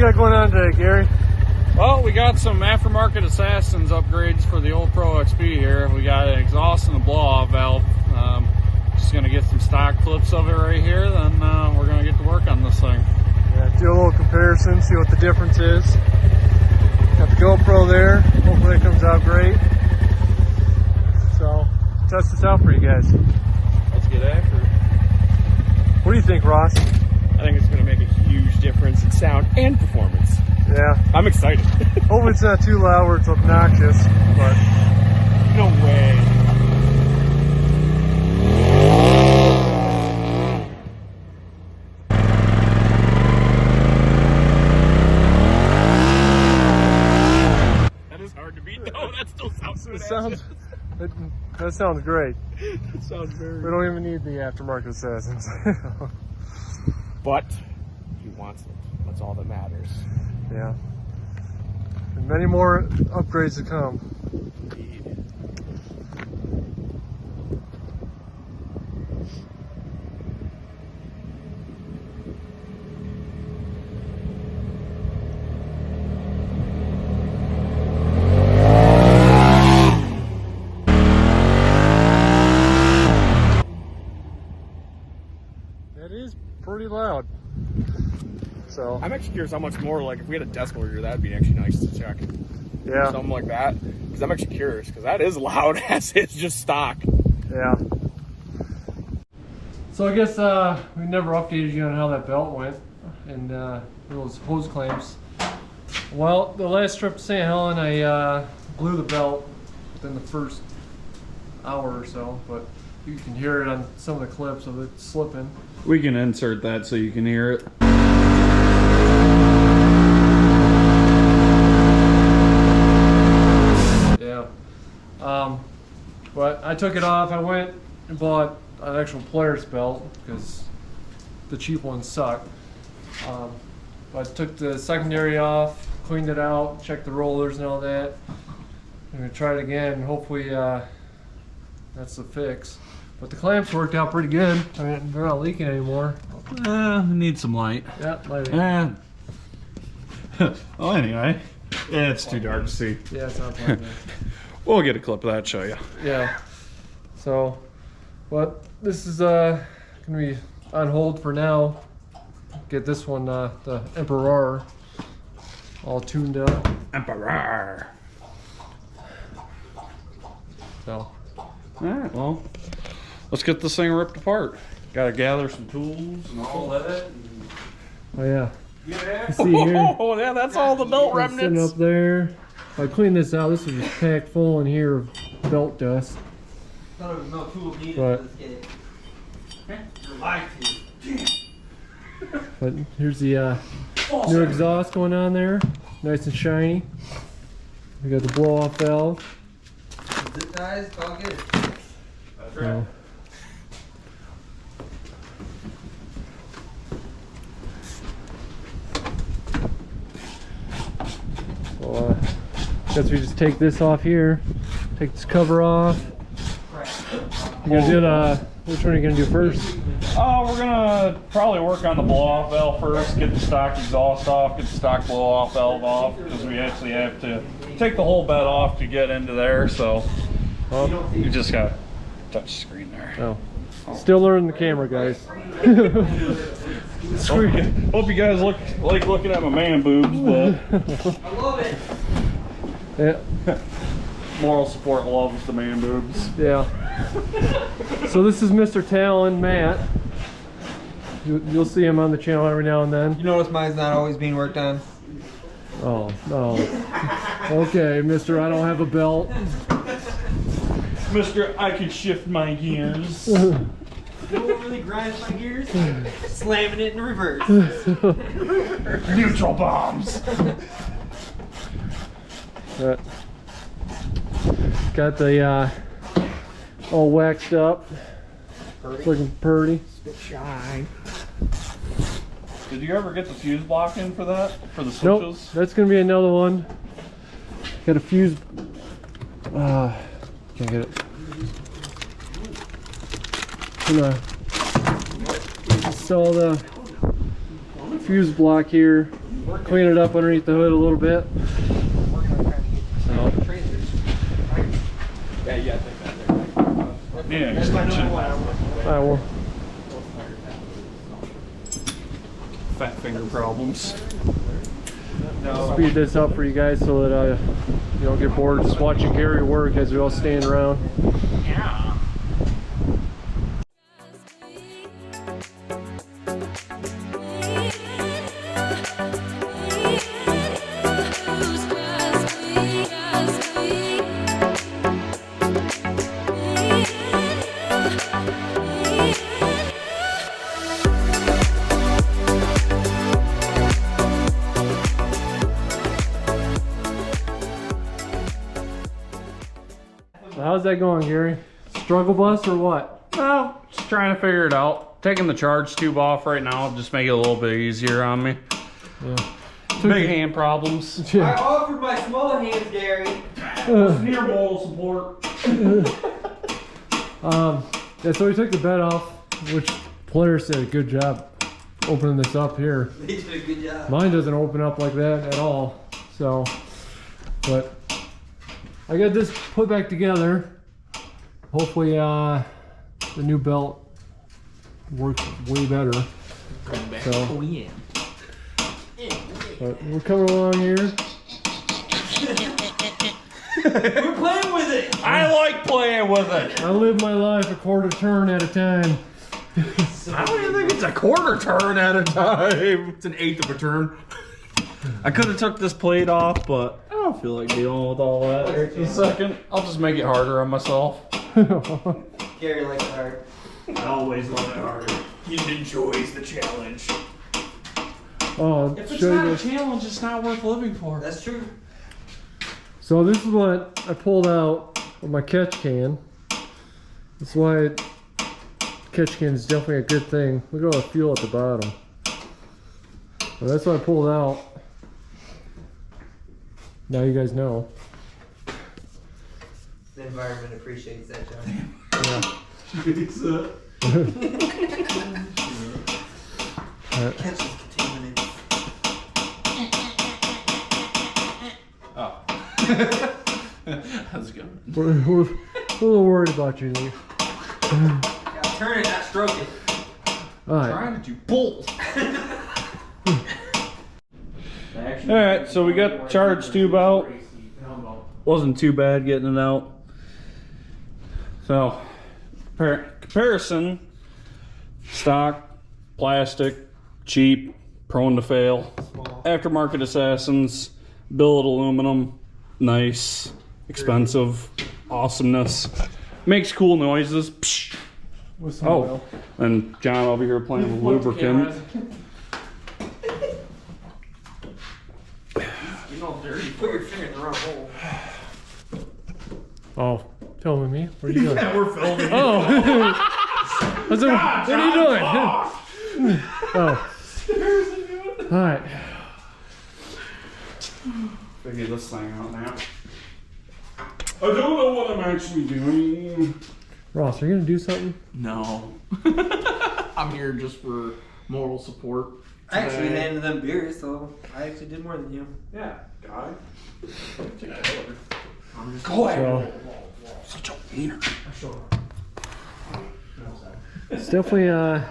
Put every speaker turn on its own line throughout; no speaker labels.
got going on today, Gary?
Well, we got some aftermarket Assassins upgrades for the old Pro XP here. We got an exhaust and a blow-off valve. Just going to get some stock clips of it right here, then we're going to get to work on this thing.
Yeah, do a little comparison, see what the difference is. Got the GoPro there. Hopefully it comes out great. So, test this out for you guys.
Let's get after it.
What do you think, Ross?
I think it's going to make a huge difference in sound and performance.
Yeah.
I'm excited.
Hopefully it's not too loud where it's obnoxious, but...
No way. That is hard to beat though. That still sounds good.
That sounds great.
It sounds very
We don't even need the aftermarket Assassins.
But he wants it. That's all that matters.
Yeah. And many more upgrades to come.
Indeed.
It is pretty loud. So
I'm actually curious how much more, like if we had a decibel reader, that'd be actually nice to check.
yeah,
Something like that. Because I'm actually curious, because that is loud as it's just stock.
yeah. So I guess we never updated you on how that belt went and those hose clamps. Well, the last trip to St. Helen, I blew the belt within the first hour or so, but you can hear it on some of the clips of it slipping.
We can insert that so you can hear it.
Yeah. But I took it off. I went and bought an actual polairs belt because the cheap ones suck. But I took the secondary off, cleaned it out, checked the rollers and all that. I'm gonna try it again. Hopefully that's the fix. But the clamps worked out pretty good. I mean, they're not leaking anymore.
Need some light.
Yeah, lighting.
Well, anyway, it's too dark to see.
Yeah, it's not bad.
We'll get a clip of that, show you.
Yeah. So, but this is gonna be on hold for now. Get this one, the EMPERAWWR, all tuned up.
EMPERAWWR.
So.
All right, well, let's get this thing ripped apart. Got to gather some tools and all that.
Oh yeah.
Yeah.
You see here.
Oh yeah, that's all the belt
Sitting
remnants.
up there. If I clean this out, this is just packed full in here of belt dust.
Thought there was no tool needed
But-
for this kid. You're lied to.
But here's the new exhaust going on there, nice and shiny. We got the blow-off valve.
Zip ties, it's all good.
That's right.
So, well, guess we just take this off here, take this cover off. You're gonna do which one are you gonna do first?
We're gonna probably work on the blow-off valve first, get the stock exhaust off, get the stock blow-off valve off, because we actually have to take the whole bed off to get into there, so you just gotta touch the screen there.
Oh. Still learning the camera, guys.
Hope you guys like looking at my man boobs, but
I love it.
Yeah.
moral support loves the man boobs.
Yeah. So this is Mr. Talon, Matt. You'll see him on the channel every now and then.
You notice mine's not always being worked on?
Oh, no. Okay, Mr. I don't have a belt.
Mr. I can shift my gears.
You know what really grinds my gears? Slamming it in reverse.
Neutral bombs.
Got the all waxed up. It's looking pretty.
Spit shine.
Did you ever get the fuse block in for that? For the
Nope,
switches?
that's gonna be another one. Got a fuse. Can't get it. Gonna install the fuse block here. clean it up underneath the hood a little bit. So,
Yeah, you gotta take that there.
Yeah, extension.
alright, well,
Fat finger problems.
speed this up for you guys so that you don't get bored just watching Gary work as we all stand around.
Yeah.
So how's that going, Gary? Struggle bus or what?
Well, just trying to figure it out. Taking the charge tube off right now, just make it a little bit easier on me.
Yeah.
Big hand problems.
I offered my small hands, Gary.
Near moral support.
Yeah, so we took the bed off, which Polairs did a good job opening this up here.
They did a good job.
Mine doesn't open up like that at all. So, but I got this put back together. Hopefully, the new belt works way better. So,
Oh, yeah.
but we're coming along here.
We're playing with it.
I like playing with it.
I live my life a quarter turn at a time.
I don't even think it's a quarter turn at a time.
It's an eighth of a turn.
I could have took this plate off, but I don't feel like dealing with all that right this second. I'll just make it harder on myself.
Gary likes it hard.
I always love it harder. He enjoys the challenge.
Oh,
If it's
show
not
you
a
this.
challenge, it's not worth living for.
That's true.
So this is what I pulled out of my catch can. That's why catch can is definitely a good thing. Look at all the fuel at the bottom. Well, that's what I pulled out. Now you guys know.
The environment appreciates that, John.
Yeah.
Catch is contaminated.
How's it going?
We're a little worried about you. Lee.
Gotta turn it, not stroke it.
All right.
Trying to do both. Alright, so we got the charge tube out. Wasn't too bad getting it out. So, comparison, stock, plastic, cheap, prone to fail. Aftermarket assassins, billet aluminum, nice, expensive, awesomeness. Makes cool noises. Psh.
With some
Oh,
oil.
and John over here playing with lubricant.
You know, dirty. You put your finger in the wrong hole.
Oh, tell me, what are you doing?
Yeah, we're filming.
Oh, I was like, what are you doing? Oh, all right.
Figure this thing out now. I don't know what I'm actually doing.
Ross, are you gonna do something?
No. I'm here just for moral support.
I actually handed them beers, so I actually did more than you.
Yeah, guy.
Go ahead.
So
Such a wiener.
it's definitely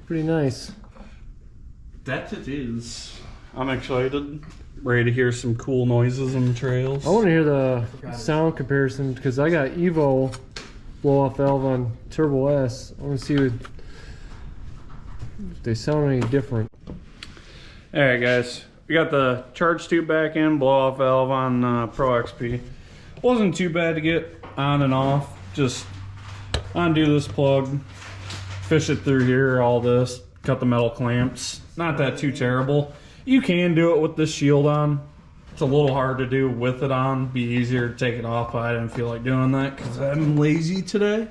pretty nice.
That it is. I'm excited. Ready to hear some cool noises on the trails.
I want to hear the sound comparison because I got Evo blow off valve on Turbo S. I want to see if they sound any different.
Alright guys, we got the charge tube back in, blow off valve on Pro XP. Wasn't too bad to get on and off. Just undo this plug, fish it through here, all this, cut the metal clamps. Not that too terrible. You can do it with this shield on. It's a little hard to do with it on. Be easier to take it off, but I didn't feel like doing that because I'm lazy today.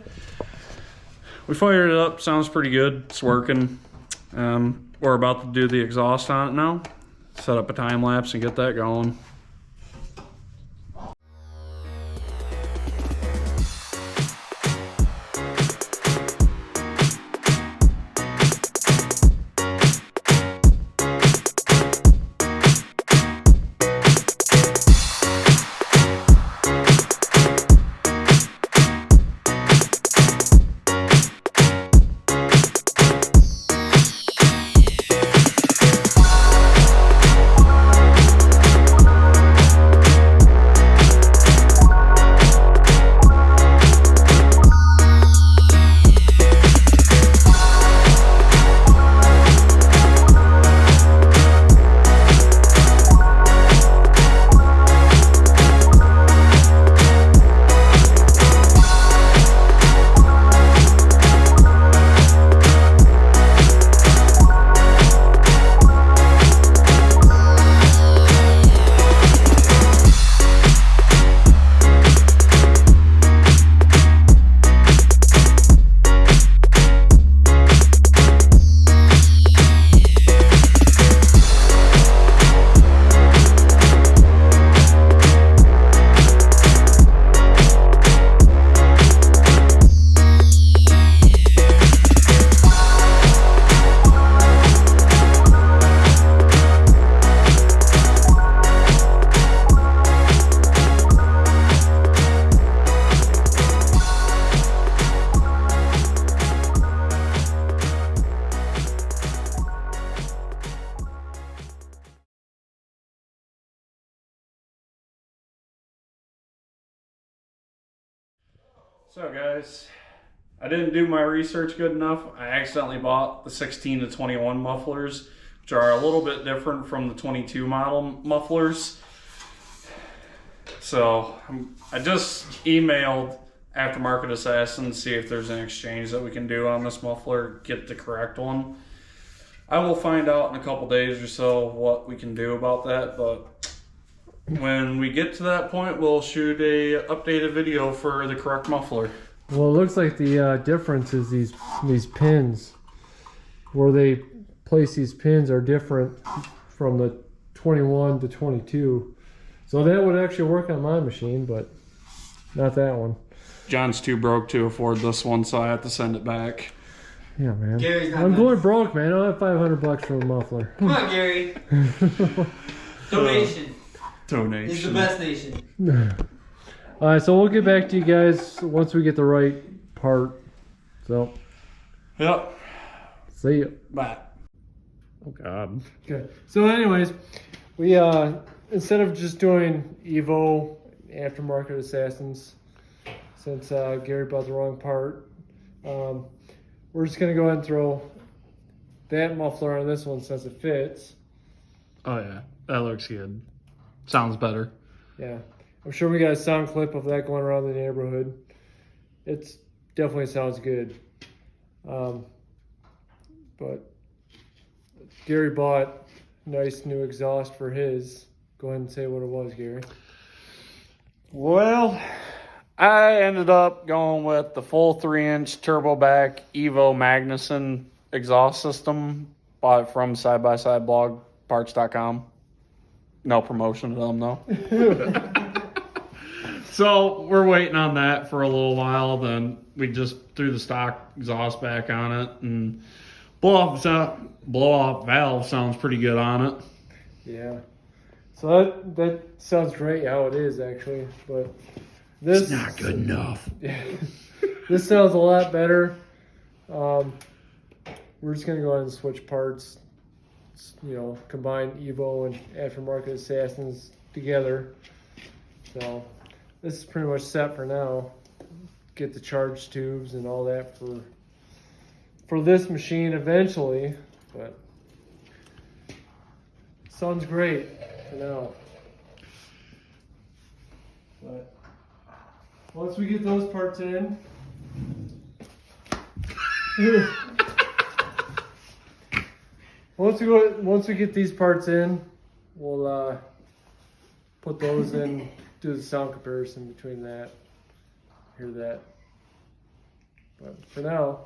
We fired it up, sounds pretty good, it's working. We're about to do the exhaust on it now. Set up a time lapse and get that going. So guys, I didn't do my research good enough. I accidentally bought the 16 to 21 mufflers, which are a little bit different from the 22 model mufflers. So I just emailed Aftermarket Assassin to see if there's an exchange that we can do on this muffler, get the correct one. I will find out in a couple days or so what we can do about that, but when we get to that point, we'll shoot a updated video for the correct muffler.
Well, it looks like the difference is these pins. Where they place these pins are different from the 21 to 22. So that would actually work on my machine, but not that one.
John's too broke to afford this one, so I have to send it back.
Yeah, man.
Gary's not
I'm
nice.
going broke, man. I don't have $500 for a muffler.
Come on, Gary. Donation.
Donation.
He's the best nation.
All right, so we'll get back to you guys once we get the right part. So,
Yep.
see ya.
Bye.
Oh God.
Okay. So, anyways, we instead of just doing Evo Aftermarket Assassins, since Gary bought the wrong part, we're just gonna go ahead and throw that muffler on this one since it fits.
Oh yeah, that looks good. Sounds better.
Yeah, I'm sure we got a sound clip of that going around the neighborhood. It's definitely sounds good. But Gary bought nice new exhaust for his. Go ahead and say what it was, Gary.
Well, I ended up going with the full 3-inch turbo back Evo Magnuson exhaust system. Bought it from sidebysideblogparts.com. No promotion to them though. So we're waiting on that for a little while. Then we just threw the stock exhaust back on it, and blow off valve sounds pretty good on it.
Yeah. So that sounds great how it is actually, but this
It's not good enough.
this sounds a lot better. We're just gonna go ahead and switch parts. You know, combine Evo and Aftermarket Assassins together. So this is pretty much set for now. Get the charge tubes and all that for this machine eventually, but sounds great for now. But once we get those parts in, once we get these parts in, we'll put those in, do the sound comparison between that, hear that. But for now,